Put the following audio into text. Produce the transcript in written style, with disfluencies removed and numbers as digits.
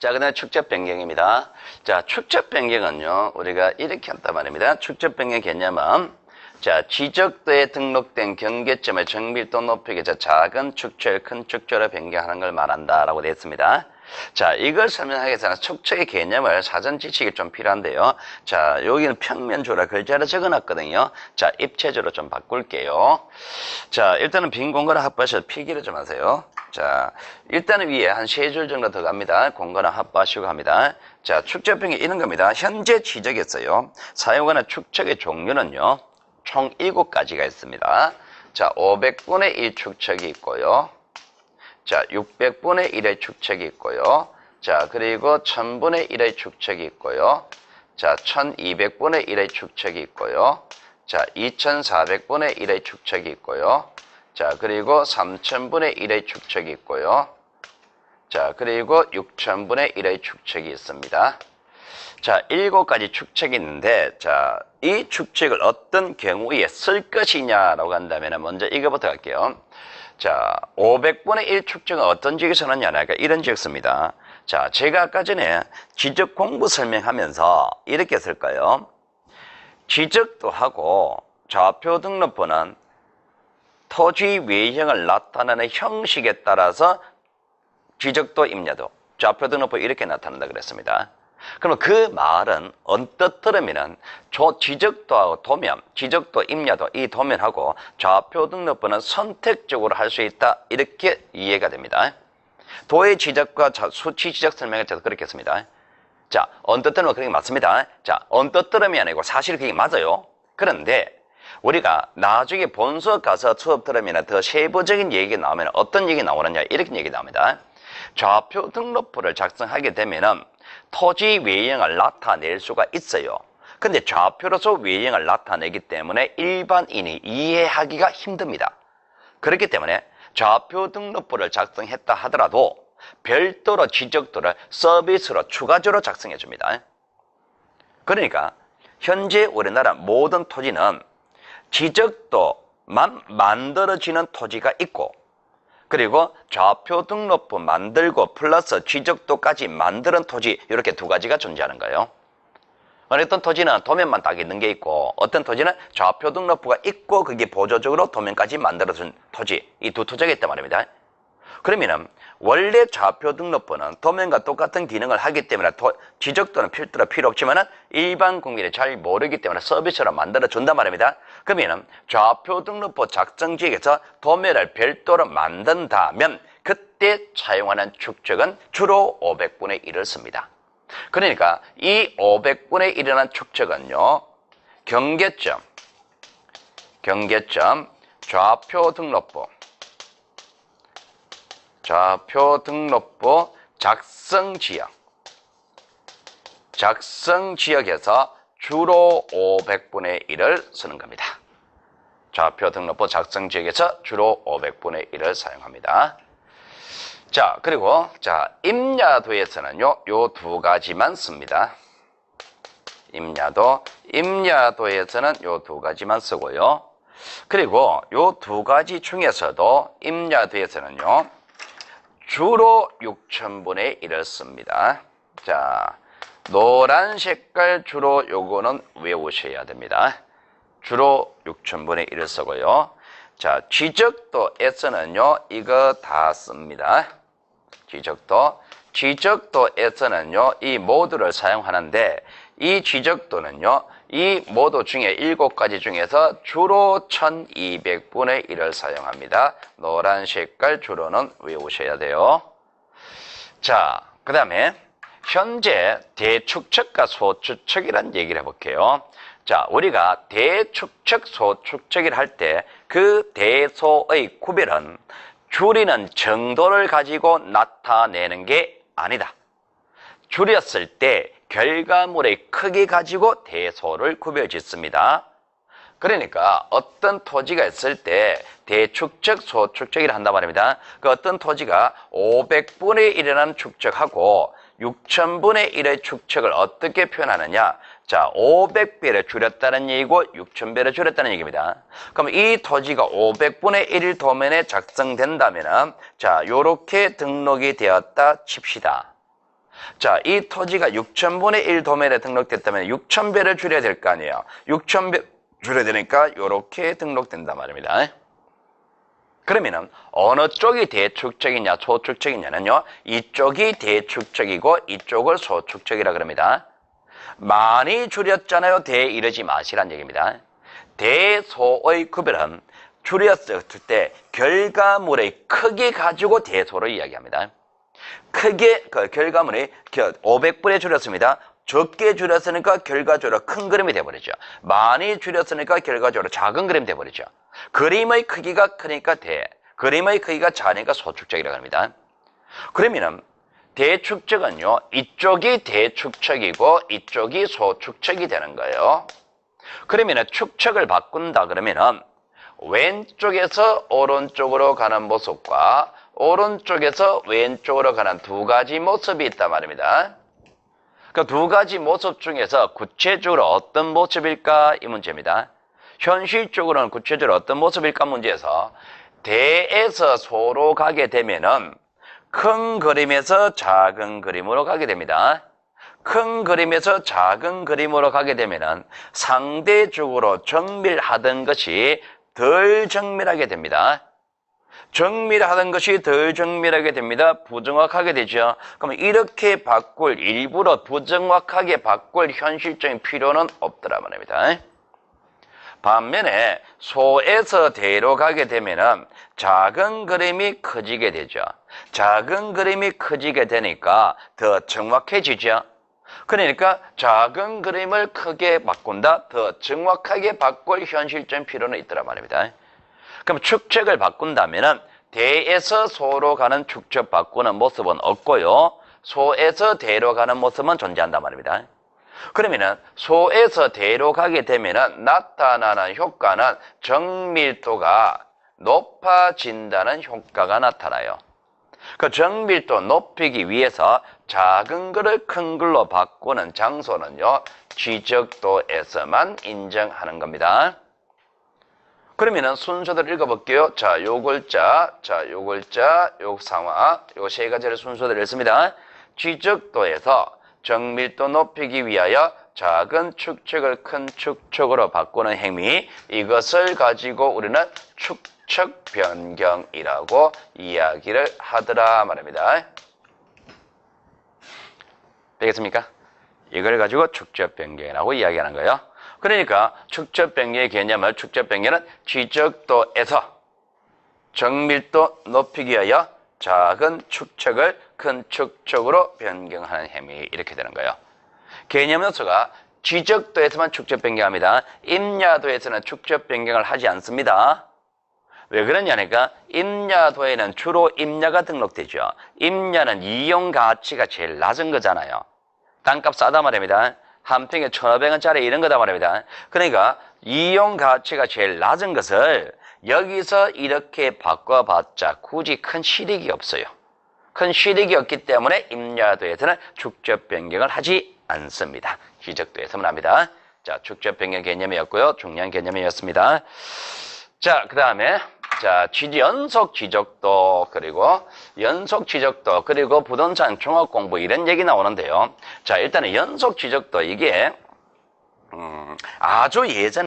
자, 그 다음에 축적 변경입니다. 자, 축적 변경은요, 우리가 이렇게 한단 말입니다. 축적 변경 개념은, 자, 지적도에 등록된 경계점의 정밀도 높이가 작은 축척을 큰 축척으로 변경하는 걸 말한다라고 되어 있습니다. 자, 이걸 설명하기 위해서는 축척의 개념을 사전 지식이 좀 필요한데요. 자, 여기는 평면조라 글자로 적어놨거든요. 자, 입체조로 좀 바꿀게요. 자, 일단은 빈 공간을 확보하셔서 필기를 좀 하세요. 자, 일단은 위에 한 3줄 정도 더 갑니다. 공간을 확보하시고 합니다. 자, 축척 변경 이런 겁니다. 현재 지적했어요. 사용하는 축척의 종류는요, 총 7가지가 있습니다. 자, 500분의 1 축척이 있고요. 자, 600분의 1의 축척이 있고요. 자, 그리고 1000분의 1의 축척이 있고요. 자, 1200분의 1의 축척이 있고요. 자, 2400분의 1의 축척이 있고요. 자, 그리고 3000분의 1의 축척이 있고요. 자, 그리고 6000분의 1의 축척이 있습니다. 자, 7가지 축척이 있는데, 자, 이 축척을 어떤 경우에 쓸 것이냐라고 한다면 먼저 이거부터 갈게요. 자, 500분의 1 축척은 어떤 지역에 쓰느냐? 그러니까 이런 지역 씁니다. 자, 제가 아까 전에 지적 공부 설명하면서 이렇게 쓸까요? 지적도 하고 좌표 등록부는 토지 외형을 나타내는 형식에 따라서 지적도 임야도, 좌표 등록부 이렇게 나타난다 그랬습니다. 그럼 그 말은 언뜻 들으면은 지적도하고 도면, 지적도, 임야도, 이 도면하고 좌표 등록부는 선택적으로 할 수 있다, 이렇게 이해가 됩니다. 도의 지적과 수치 지적 설명을 제가 그렇게 했습니다. 자, 언뜻 들으면 그게 맞습니다. 자, 언뜻 들으면 아니고 사실 그게 맞아요. 그런데 우리가 나중에 본 수업 가서 수업 들으면 더 세부적인 얘기가 나오면 어떤 얘기 나오느냐, 이렇게 얘기 나옵니다. 좌표 등록부를 작성하게 되면은 토지 외형을 나타낼 수가 있어요. 근데 좌표로서 외형을 나타내기 때문에 일반인이 이해하기가 힘듭니다. 그렇기 때문에 좌표 등록부를 작성했다 하더라도 별도로 지적도를 서비스로 추가적으로 작성해 줍니다. 그러니까 현재 우리나라 모든 토지는 지적도만 만들어지는 토지가 있고, 그리고 좌표 등록부 만들고 플러스 지적도까지 만드는 토지, 이렇게 2가지가 존재하는 거예요. 어떤 토지는 도면만 딱 있는 게 있고, 어떤 토지는 좌표 등록부가 있고 그게 보조적으로 도면까지 만들어준 토지, 이 2토지가 있단 말입니다. 그러면은 원래 좌표 등록부는 도면과 똑같은 기능을 하기 때문에 지적도는 필요 없지만은 일반 국민이 잘 모르기 때문에 서비스로 만들어 준단 말입니다. 그러면은 좌표 등록부 작성 지역에서 도면을 별도로 만든다면 그때 사용하는 축척은 주로 500분의 1을 씁니다. 그러니까 이 500분의 1이라는 축척은요, 경계점, 좌표 등록부 작성 지역에서 주로 500분의 1을 쓰는 겁니다. 좌표 등록부 작성 지역에서 주로 500분의 1을 사용합니다. 자, 그리고 자, 임야도에서는요, 요 2가지만 씁니다. 임야도에서는 요 2가지만 쓰고요. 그리고 요 2가지 중에서도 임야도에서는요, 주로 6000분의 1을 씁니다. 자, 노란 색깔 주로 요거는 외우셔야 됩니다. 주로 6000분의 1을 쓰고요. 자, 지적도에서는요, 이거 다 씁니다. 지적도에서는요, 이 모두를 사용하는데, 이 지적도는요, 이 모두 중에 7가지 중에서 주로 1200분의 1을 사용합니다. 노란 색깔 주로는 외우셔야 돼요. 자, 그 다음에 현재 대축척과 소축척이라는 얘기를 해볼게요. 자, 우리가 대축척, 소축척을 할 때 그 대소의 구별은 줄이는 정도를 가지고 나타내는 게 아니다. 줄였을 때 결과물의 크기 가지고 대소를 구별짓습니다. 그러니까 어떤 토지가 있을 때 대축척, 소축척이라 한단 말입니다. 그 어떤 토지가 500분의 1이라는 축척하고 6000분의 1의 축척을 어떻게 표현하느냐? 자, 500배를 줄였다는 얘기고 6000배를 줄였다는 얘기입니다. 그럼 이 토지가 500분의 1 도면에 작성된다면은, 자, 요렇게 등록이 되었다 칩시다. 자, 이 토지가 6,000분의 1 도면에 등록됐다면 6,000배를 줄여야 될 거 아니에요. 6,000배 줄여야 되니까 이렇게 등록된단 말입니다. 그러면은 어느 쪽이 대축적이냐 소축적이냐는요. 이쪽이 대축적이고 이쪽을 소축적이라 그럽니다. 많이 줄였잖아요. 대 이러지 마시란 얘기입니다. 대소의 구별은 줄였을 때 결과물의 크기 가지고 대소를 이야기합니다. 크게 결과물이 500분에 줄였습니다. 적게 줄였으니까 결과적으로 큰 그림이 돼버리죠. 많이 줄였으니까 결과적으로 작은 그림이 돼버리죠. 그림의 크기가 크니까 대, 그림의 크기가 작으니까 소축적이라고 합니다. 그러면은 대축적은요, 이쪽이 대축적이고 이쪽이 소축적이 되는 거예요. 그러면은 축적을 바꾼다 그러면은 왼쪽에서 오른쪽으로 가는 모습과 오른쪽에서 왼쪽으로 가는 두 가지 모습이 있단 말입니다. 그 두 가지 모습 중에서 구체적으로 어떤 모습일까? 이 문제입니다. 현실적으로는 구체적으로 어떤 모습일까? 문제에서 대에서 소로 가게 되면은 큰 그림에서 작은 그림으로 가게 됩니다. 큰 그림에서 작은 그림으로 가게 되면은 상대적으로 정밀하던 것이 덜 정밀하게 됩니다. 정밀하던 것이 덜 정밀하게 됩니다. 부정확하게 되죠. 그럼 이렇게 바꿀, 일부러 부정확하게 바꿀 현실적인 필요는 없더라 말입니다. 반면에 소에서 대로 가게 되면은 작은 그림이 커지게 되죠. 작은 그림이 커지게 되니까 더 정확해지죠. 그러니까 작은 그림을 크게 바꾼다, 더 정확하게 바꿀 현실적인 필요는 있더라 말입니다. 그럼 축적을 바꾼다면은 대에서 소로 가는 축적 바꾸는 모습은 없고요. 소에서 대로 가는 모습은 존재한단 말입니다. 그러면은 소에서 대로 가게 되면은 나타나는 효과는 정밀도가 높아진다는 효과가 나타나요. 그 정밀도 높이기 위해서 작은 거를 큰 걸로 바꾸는 장소는요, 지적도에서만 인정하는 겁니다. 그러면은 순서대로 읽어볼게요. 자, 요 글자, 요 글자, 요 상화, 요 세 가지를 순서대로 읽습니다. 지적도에서 정밀도 높이기 위하여 작은 축적을 큰 축적으로 바꾸는 행위, 이것을 가지고 우리는 축적 변경이라고 이야기를 하더라 말입니다. 되겠습니까? 이걸 가지고 축적 변경이라고 이야기하는 거예요. 그러니까 축적 변경의 개념은 축적 변경은 지적도에서 정밀도 높이기 위하여 작은 축적을 큰 축적으로 변경하는 행위, 이렇게 되는 거예요. 개념 요소가 지적도에서만 축적 변경합니다. 임야도에서는 축적 변경을 하지 않습니다. 왜 그러냐니까 임야도에는 주로 임야가 등록되죠. 임야는 이용 가치가 제일 낮은 거잖아요. 땅값 싸다 말입니다. 한 평에 1,500원짜리 이런 거다 말입니다. 그러니까 이용 가치가 제일 낮은 것을 여기서 이렇게 바꿔봤자 굳이 큰 실익이 없어요. 큰 실익이 없기 때문에 임야도에서는 축적 변경을 하지 않습니다. 지적도에서만 합니다. 자, 축적 변경 개념이었고요. 중요한 개념이었습니다. 자, 그 다음에 자, 연속 지적도, 그리고 연속 지적도, 그리고 부동산 종합 공부 이런 얘기 나오는데요. 자, 일단은 연속 지적도 이게 아주 예전